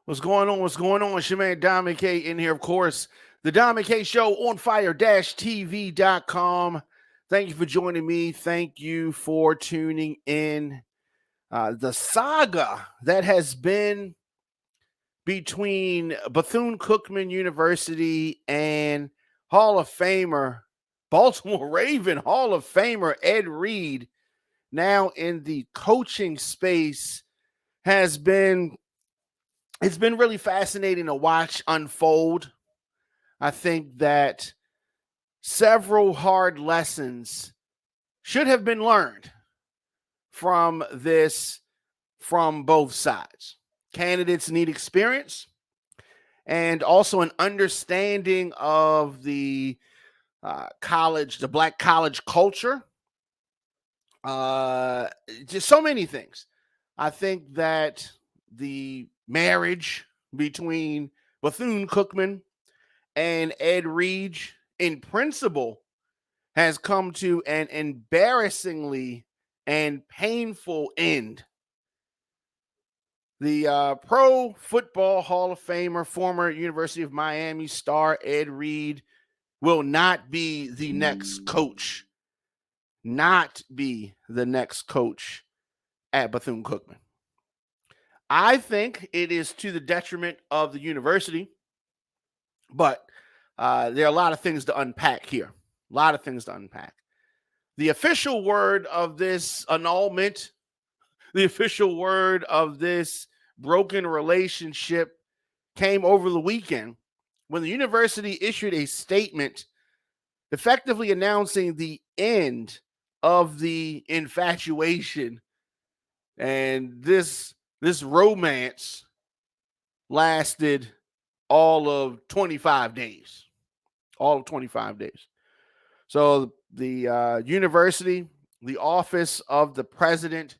What's going on? What's going on? It's your man Diamond K in here, of course. The Diamond K Show on fire-tv.com. Thank you for joining me. Thank you for tuning in. The saga that has been between Bethune-Cookman University and Hall of Famer, Baltimore Raven Hall of Famer Ed Reed, now in the coaching space, it's been really fascinating to watch unfold. I think that several hard lessons should have been learned from this from both sides. Candidates need experience and also an understanding of the black college culture. Just so many things. I think that the marriage between Bethune-Cookman and Ed Reed in principle has come to an embarrassingly and painful end. The Pro Football Hall of Famer, former University of Miami star Ed Reed will not be the next coach. Not be the next coach at Bethune-Cookman. I think it is to the detriment of the university, but there are a lot of things to unpack here. A lot of things to unpack. The official word of this annulment, the official word of this broken relationship came over the weekend when the university issued a statement effectively announcing the end of the infatuation. And this romance lasted all of 25 days. All of 25 days. So the university, the office of the president,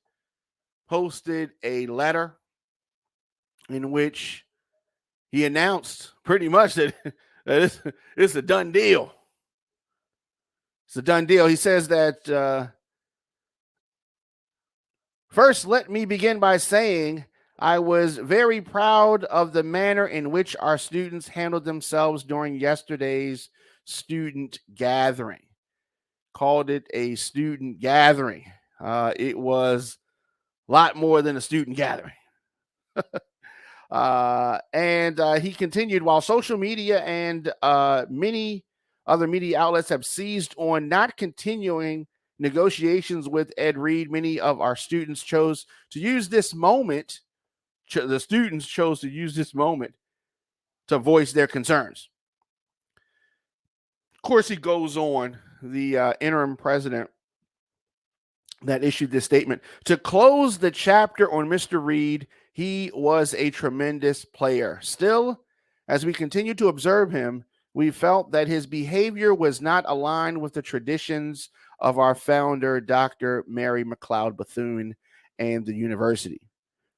posted a letter in which he announced pretty much that it's a done deal. It's a done deal. He says that first, let me begin by saying I was very proud of the manner in which our students handled themselves during yesterday's student gathering. Called it a student gathering. It was a lot more than a student gathering. And he continued, while social media and many other media outlets have seized on not continuing negotiations with Ed Reed, many of our students chose to use this moment. The students chose to use this moment to voice their concerns. Of course, he goes on, the interim president that issued this statement, to close the chapter on Mr. Reed. He was a tremendous player. Still, as we continue to observe him, we felt that his behavior was not aligned with the traditions of our founder, Dr. Mary McLeod Bethune, and the university.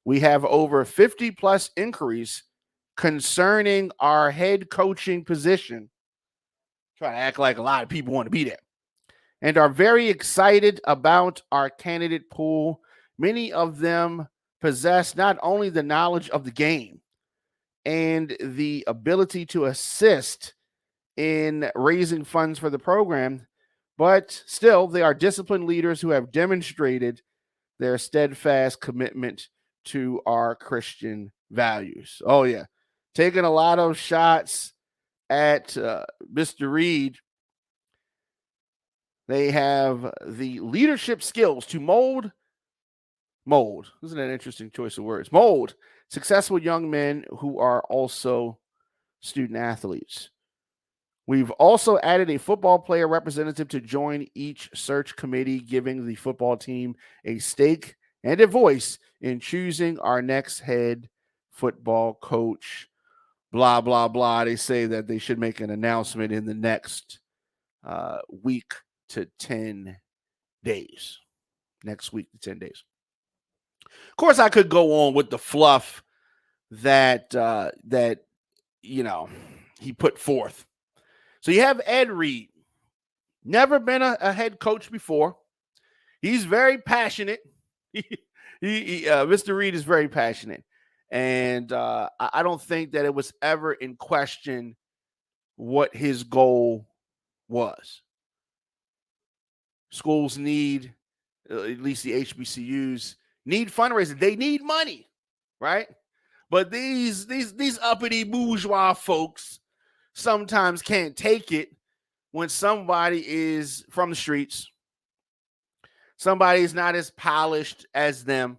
We have over 50 plus inquiries concerning our head coaching position. Try to act like a lot of people want to be there. And are very excited about our candidate pool. Many of them possess not only the knowledge of the game and the ability to assist in raising funds for the program, but still they are disciplined leaders who have demonstrated their steadfast commitment to our Christian values. Oh, yeah. Taking a lot of shots at Mr. Reed. They have the leadership skills to mold. Isn't that an interesting choice of words? Mold successful young men who are also student athletes. We've also added a football player representative to join each search committee, giving the football team a stake and a voice in choosing our next head football coach. Blah, blah, blah. They say that they should make an announcement in the next week to 10 days. Next week to 10 days. Of course, I could go on with the fluff that he put forth. So you have Ed Reed, never been a head coach before. He's very passionate. Mr. Reed is very passionate. And I don't think that it was ever in question what his goal was. Schools need, at least the HBCUs, need fundraising. They need money, right? But these uppity bourgeois folks sometimes can't take it when somebody is from the streets. Somebody is not as polished as them.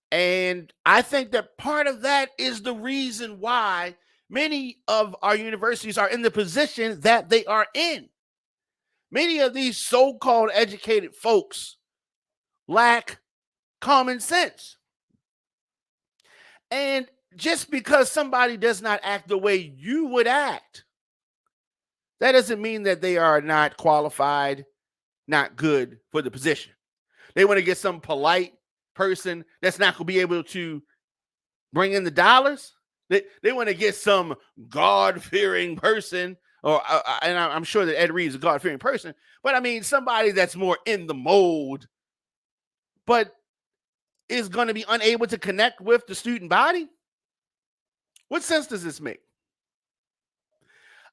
And I think that part of that is the reason why many of our universities are in the position that they are in. Many of these so-called educated folks lack common sense. And just because somebody does not act the way you would act, that doesn't mean that they are not qualified, not good for the position. They want to get some polite person that's not going to be able to bring in the dollars. They want to get some God-fearing person, and I'm sure that Ed Reed is a God-fearing person, but I mean somebody that's more in the mold, but is going to be unable to connect with the student body. What sense does this make?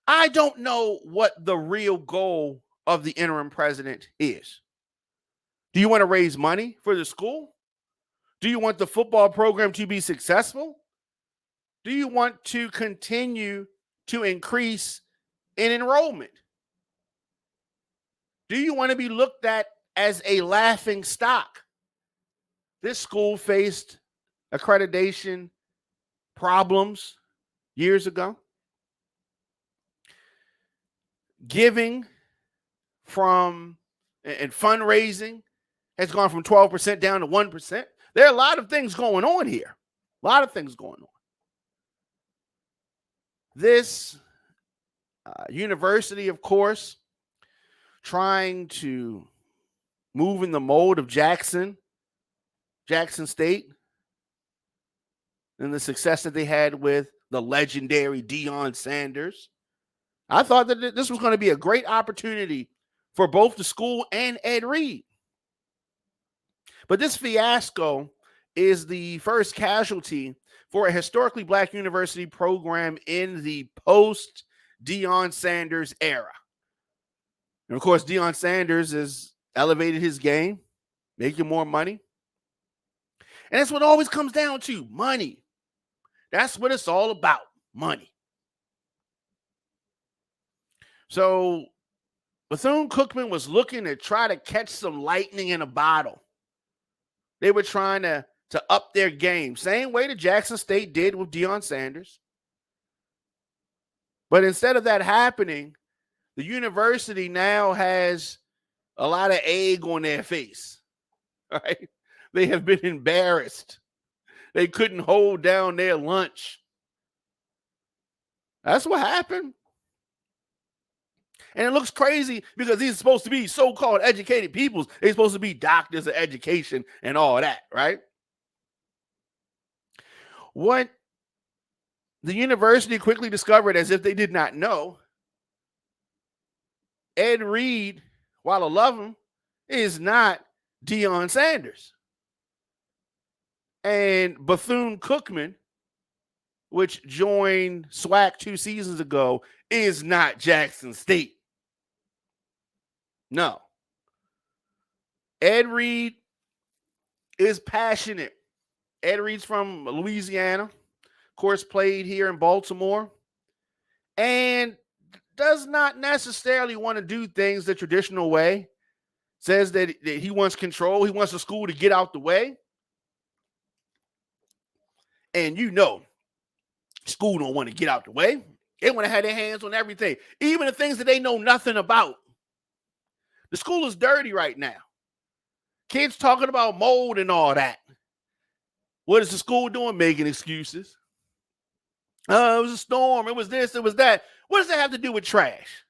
I don't know what the real goal of the interim president is. Do you want to raise money for the school? Do you want the football program to be successful? Do you want to continue to increase in enrollment? Do you want to be looked at as a laughing stock? This school faced accreditation problems years ago. Giving from and fundraising has gone from 12% down to 1%. There are a lot of things going on here. A lot of things going on. This university, of course, trying to move in the mold of Jackson State, and the success that they had with the legendary Deion Sanders. I thought that this was going to be a great opportunity for both the school and Ed Reed. But this fiasco is the first casualty for a historically Black university program in the post-Deion Sanders era. And of course, Deion Sanders has elevated his game, making more money. And that's what it always comes down to, money. That's what it's all about, money. So Bethune-Cookman was looking to try to catch some lightning in a bottle. They were trying to up their game, same way that Jackson State did with Deion Sanders. But instead of that happening, the university now has a lot of egg on their face, right? They have been embarrassed. They couldn't hold down their lunch. That's what happened. And it looks crazy because these are supposed to be so-called educated peoples. They're supposed to be doctors of education and all that, right? What the university quickly discovered, as if they did not know, Ed Reed, while I love him, is not Deion Sanders. And Bethune-Cookman, which joined SWAC 2 seasons ago, is not Jackson State. No. Ed Reed is passionate. Ed Reed's from Louisiana, of course, played here in Baltimore, and does not necessarily want to do things the traditional way. Says that he wants control. He wants the school to get out the way. And you know, school don't want to get out the way. They want to have their hands on everything, even the things that they know nothing about. The school is dirty right now. Kids talking about mold and all that. What is the school doing? Making excuses. It was a storm. It was this. It was that. What does that have to do with trash?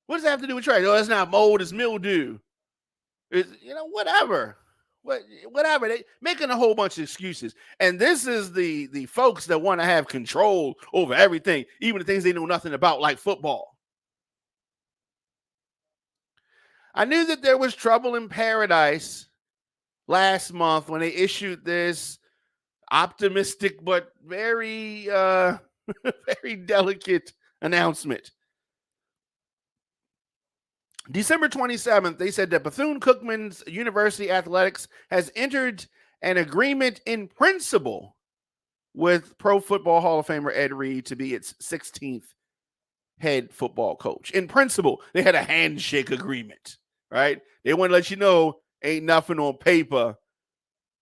What does that have to do with trash? Oh, it's not mold. It's mildew. It's, whatever. Whatever. They making a whole bunch of excuses. And this is the folks that want to have control over everything, even the things they know nothing about, like football. I knew that there was trouble in paradise last month when they issued this optimistic but very very delicate announcement. December 27th, they said that Bethune-Cookman's University Athletics has entered an agreement in principle with Pro Football Hall of Famer Ed Reed to be its 16th head football coach. In principle, they had a handshake agreement, right? They want to let you know ain't nothing on paper.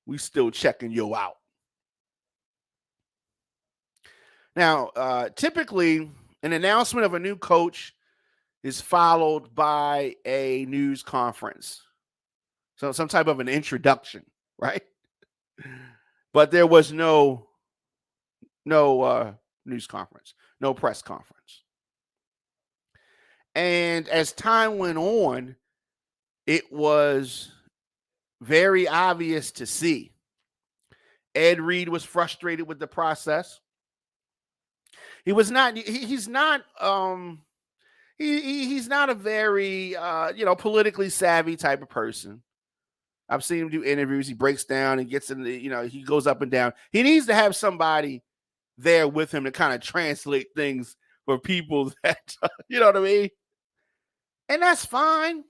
We still checking you out. Now, typically, an announcement of a new coach is followed by a news conference. So some type of an introduction, right? But there was no news conference, no press conference. And as time went on, it was very obvious to see. Ed Reed was frustrated with the process. He's not a very politically savvy type of person. I've seen him do interviews. He breaks down and gets in the, he goes up and down. He needs to have somebody there with him to kind of translate things for people that, you know what I mean? And that's fine.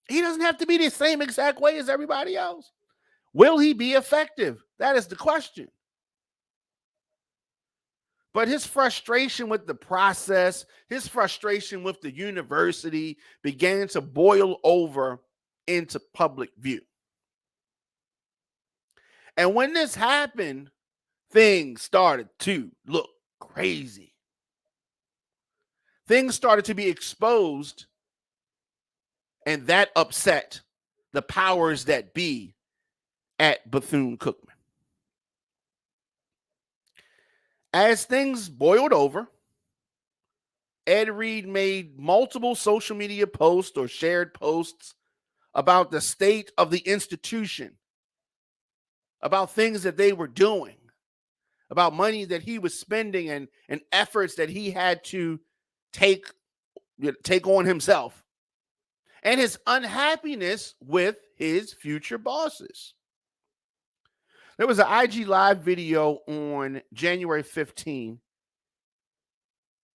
He doesn't have to be the same exact way as everybody else. Will he be effective? That is the question. But his frustration with the process, his frustration with the university began to boil over into public view. And when this happened, things started to look crazy. Things started to be exposed, and that upset the powers that be at Bethune-Cookman. As things boiled over, Ed Reed made multiple social media posts or shared posts about the state of the institution, about things that they were doing, about money that he was spending and efforts that he had to take on himself, and his unhappiness with his future bosses. There was an IG Live video on January 15.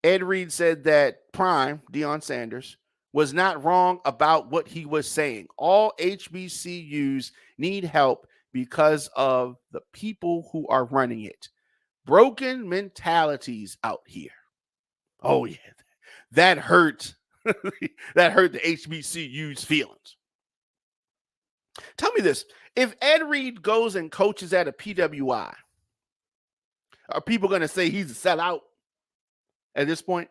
Ed Reed said that Prime, Deion Sanders, was not wrong about what he was saying. All HBCUs need help because of the people who are running it. Broken mentalities out here. Oh, yeah. That hurt. That hurt the HBCU's feelings. Tell me this. If Ed Reed goes and coaches at a PWI, are people going to say he's a sellout at this point?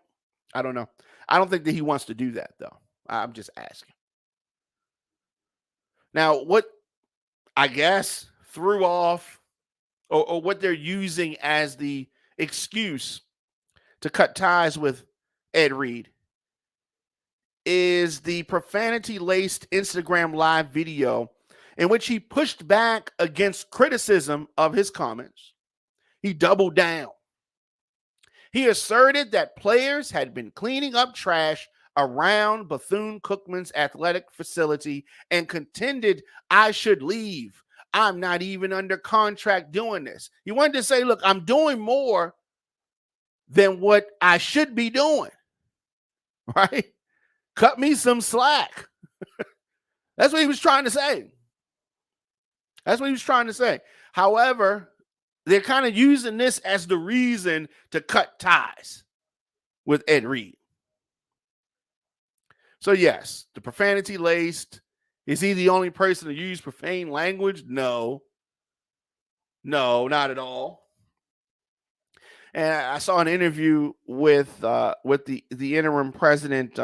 I don't know. I don't think that he wants to do that, though. I'm just asking. Now, what I guess threw off or what they're using as the excuse to cut ties with Ed Reed is the profanity-laced Instagram Live video in which he pushed back against criticism of his comments. He doubled down. He asserted that players had been cleaning up trash around Bethune-Cookman's athletic facility and contended I should leave. I'm not even under contract doing this. He wanted to say, look, I'm doing more than what I should be doing, right? Cut me some slack. That's what he was trying to say. That's what he was trying to say. However, they're kind of using this as the reason to cut ties with Ed Reed. So yes, the profanity laced. Is he the only person to use profane language? No, not at all. And I saw an interview with the interim president,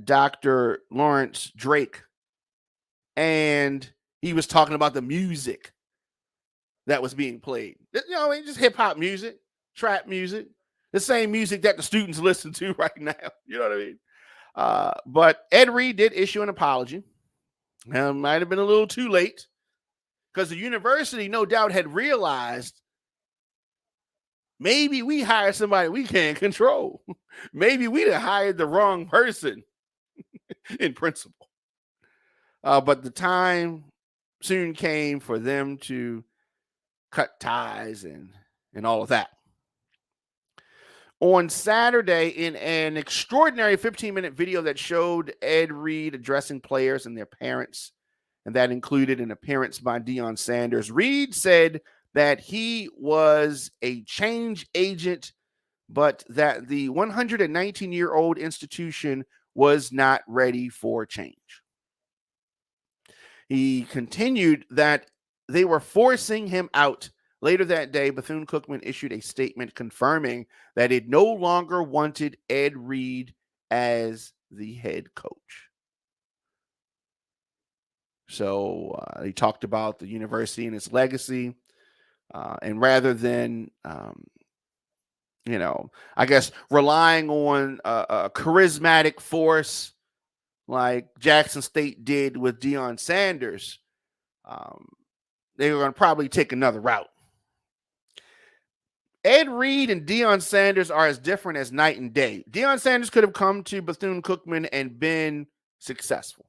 Dr. Lawrence Drake, and he was talking about the music that was being played. Just hip hop music, trap music, the same music that the students listen to right now. You know what I mean? But Ed Reed did issue an apology. Might have been a little too late because the university, no doubt, had realized maybe we hired somebody we can't control. Maybe we'd have hired the wrong person in principle. But the time soon came for them to cut ties and all of that. On Saturday, in an extraordinary 15-minute video that showed Ed Reed addressing players and their parents, and that included an appearance by Deion Sanders, Reed said that he was a change agent, but that the 119-year-old institution was not ready for change. He continued that they were forcing him out. Later that day, Bethune-Cookman issued a statement confirming that it no longer wanted Ed Reed as the head coach. So he talked about the university and its legacy. And rather than, I guess, relying on a charismatic force like Jackson State did with Deion Sanders, they were going to probably take another route. Ed Reed and Deion Sanders are as different as night and day. Deion Sanders could have come to Bethune-Cookman and been successful.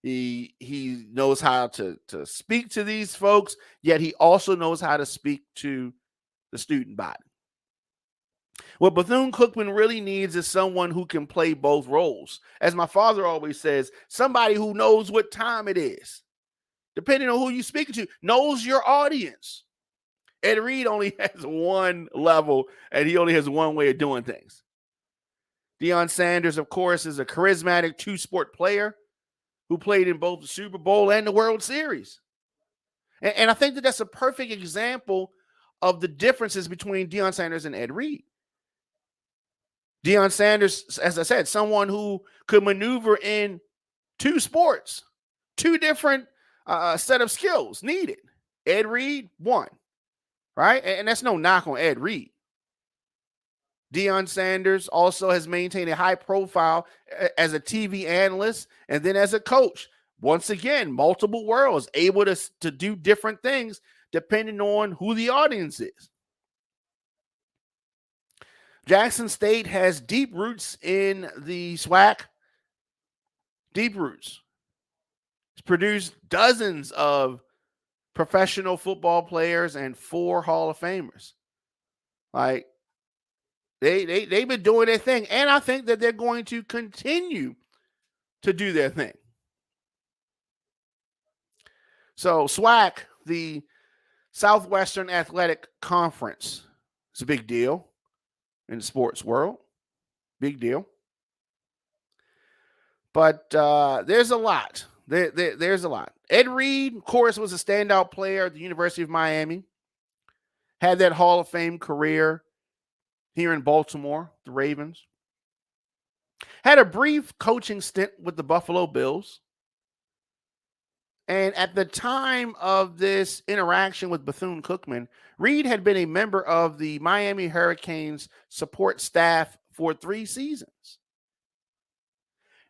He knows how to speak to these folks, yet he also knows how to speak to the student body. What Bethune-Cookman really needs is someone who can play both roles. As my father always says, somebody who knows what time it is. Depending on who you're speaking to, knows your audience. Ed Reed only has one level, and he only has one way of doing things. Deion Sanders, of course, is a charismatic two-sport player who played in both the Super Bowl and the World Series. And I think that that's a perfect example of the differences between Deion Sanders and Ed Reed. Deion Sanders, as I said, someone who could maneuver in two sports, two different set of skills needed. Ed Reed, one. Right? And that's no knock on Ed Reed. Deion Sanders also has maintained a high profile as a TV analyst and then as a coach. Once again, multiple worlds, able to do different things depending on who the audience is. Jackson State has deep roots in the SWAC. Deep roots. It's produced dozens of professional football players and 4 Hall of Famers. Like, they've been doing their thing, and I think that they're going to continue to do their thing. So SWAC, the Southwestern Athletic Conference, is a big deal in the sports world. Big deal. But there's a lot. There's a lot. Ed Reed, of course, was a standout player at the University of Miami. Had that Hall of Fame career here in Baltimore, the Ravens. Had a brief coaching stint with the Buffalo Bills. And at the time of this interaction with Bethune-Cookman, Reed had been a member of the Miami Hurricanes support staff for 3 seasons.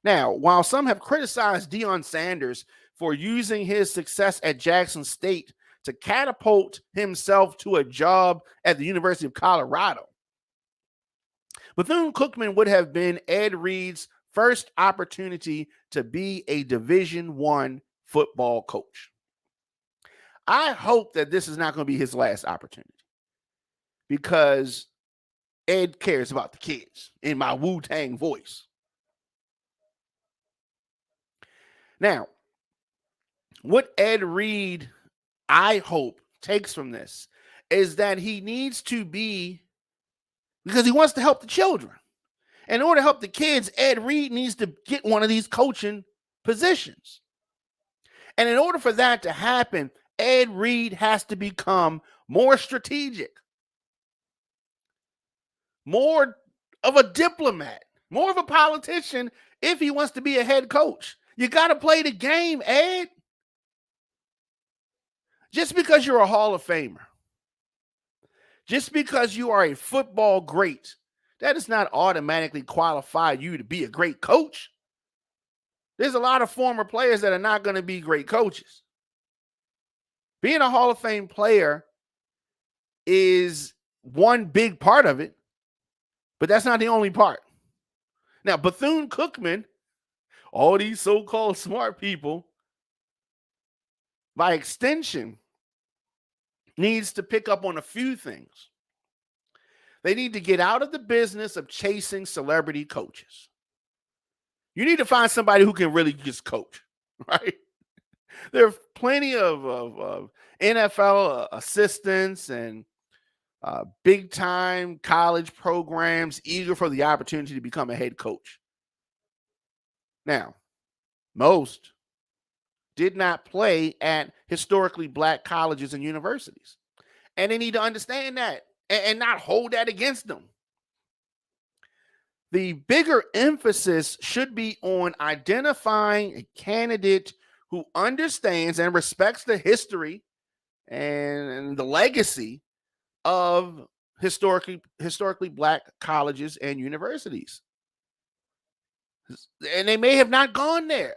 Now, while some have criticized Deion Sanders for using his success at Jackson State to catapult himself to a job at the University of Colorado, Bethune-Cookman would have been Ed Reed's first opportunity to be a Division I football coach. I hope that this is not going to be his last opportunity, because Ed cares about the kids, in my Wu-Tang voice. Now, what Ed Reed, I hope, takes from this is that he needs to be, because he wants to help the children. And in order to help the kids, Ed Reed needs to get one of these coaching positions. And in order for that to happen, Ed Reed has to become more strategic, more of a diplomat, more of a politician if he wants to be a head coach. You got to play the game, Ed. Just because you're a Hall of Famer, just because you are a football great, that does not automatically qualify you to be a great coach. There's a lot of former players that are not going to be great coaches. Being a Hall of Fame player is one big part of it, but that's not the only part. Now, Bethune-Cookman, all these so-called smart people, by extension, needs to pick up on a few things. They need to get out of the business of chasing celebrity coaches. You need to find somebody who can really just coach, right? There are plenty of NFL assistants and big time college programs eager for the opportunity to become a head coach. Now, most did not play at historically black colleges and universities. And they need to understand that and not hold that against them. The bigger emphasis should be on identifying a candidate who understands and respects the history and the legacy of historically black colleges and universities. And they may have not gone there,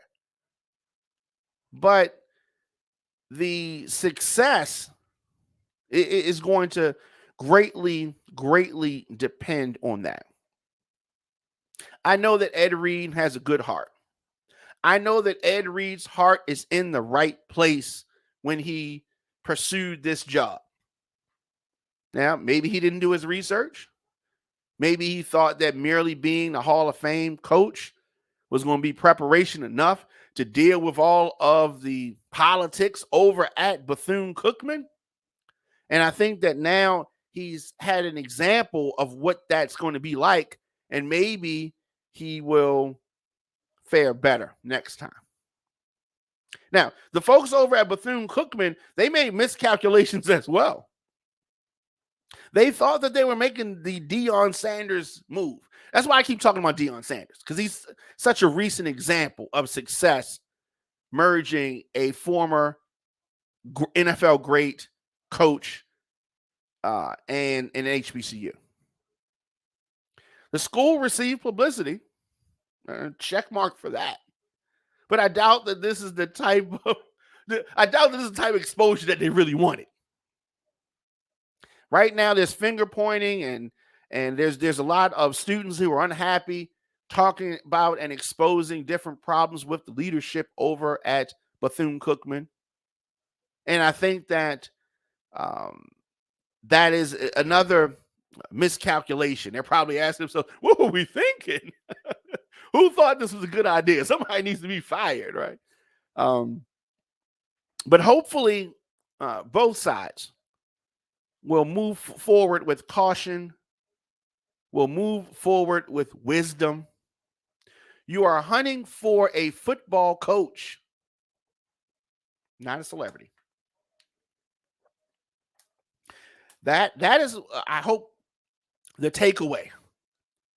but the success is going to greatly depend on that. I know that Ed Reed has a good heart. I know that Ed Reed's heart is in the right place when he pursued this job. Now, maybe he didn't do his research. Maybe he thought that merely being a Hall of Fame coach was going to be preparation enough to deal with all of the politics over at Bethune-Cookman. And I think that now he's had an example of what that's going to be like, and maybe he will fare better next time. Now, the folks over at Bethune-Cookman, they made miscalculations as well. They thought that they were making the Deion Sanders move. That's why I keep talking about Deion Sanders, because he's such a recent example of success merging a former NFL great coach and an HBCU. The school received publicity, check mark for that. But I doubt that this is the type of exposure that they really wanted. Right now, there's finger pointing and there's a lot of students who are unhappy, talking about and exposing different problems with the leadership over at Bethune-Cookman. And I think that that is another miscalculation. They're probably asking themselves, what were we thinking? Who thought this was a good idea? Somebody needs to be fired, right? But hopefully, both sides will move forward with caution, will move forward with wisdom. You are hunting for a football coach, not a celebrity. That is, I hope, the takeaway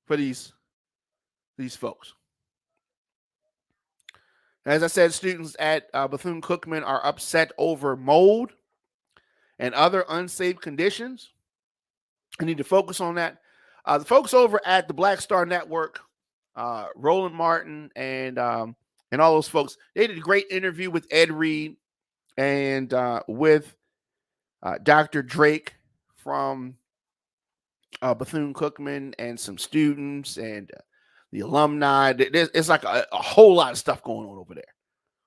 for these folks. As I said, students at Bethune-Cookman are upset over mold and other unsafe conditions. I need to focus on that. The folks over at the Black Star Network, Roland Martin and all those folks, they did a great interview with Ed Reed and with Dr. Drake from Bethune-Cookman and some students and the alumni. It's like a whole lot of stuff going on over there.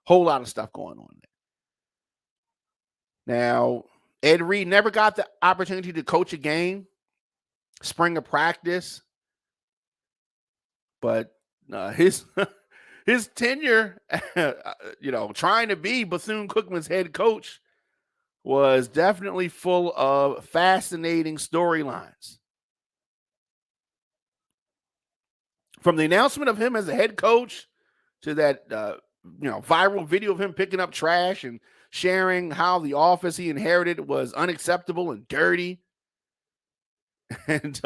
Whole lot of stuff going on there. Now, Ed Reed never got the opportunity to coach a game, spring of practice, but his tenure, trying to be Bethune-Cookman's head coach was definitely full of fascinating storylines. From the announcement of him as a head coach to that viral video of him picking up trash and sharing how the office he inherited was unacceptable and dirty. And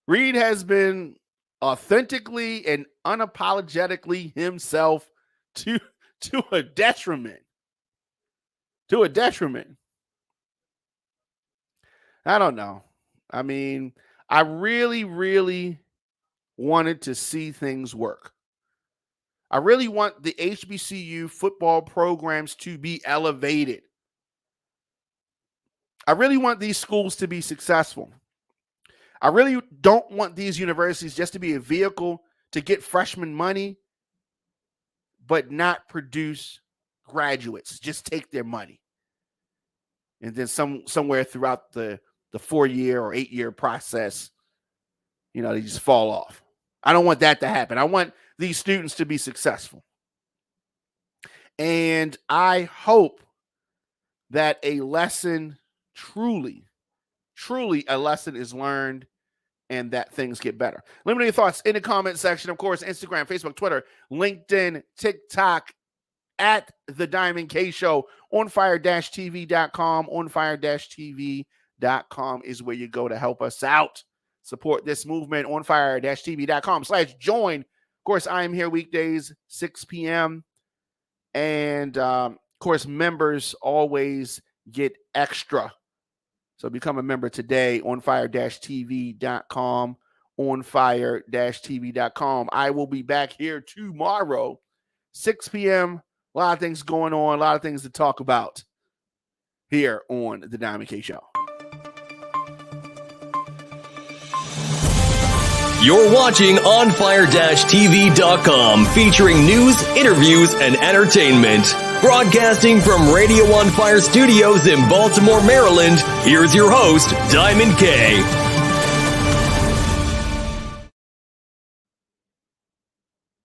Reed has been authentically and unapologetically himself to a detriment. To a detriment. I don't know. I mean, I really wanted to see things work. I really want the HBCU football programs to be elevated. I really want these schools to be successful. I really don't want these universities just to be a vehicle to get freshman money, but not produce graduates. Just take their money. And then somewhere throughout the 4-year or 8-year process, they just fall off. I don't want that to happen. I want these students to be successful. And I hope that a lesson, truly a lesson is learned and that things get better. Let me know your thoughts in the comment section. Of course, Instagram, Facebook, Twitter, LinkedIn, TikTok, at The Diamond K Show. OnFire-TV.com. OnFire-TV.com is where you go to help us out. Support this movement. OnFire-TV.com/join. Of course, I am here weekdays, 6 p.m. And, of course, members always get extra. So become a member today, OnFire-TV.com, OnFire-TV.com. I will be back here tomorrow, 6 p.m. A lot of things going on, a lot of things to talk about here on The Diamond K Show. You're watching OnFire-TV.com, featuring news, interviews, and entertainment. Broadcasting from Radio On Fire Studios in Baltimore, Maryland, here's your host, Diamond K.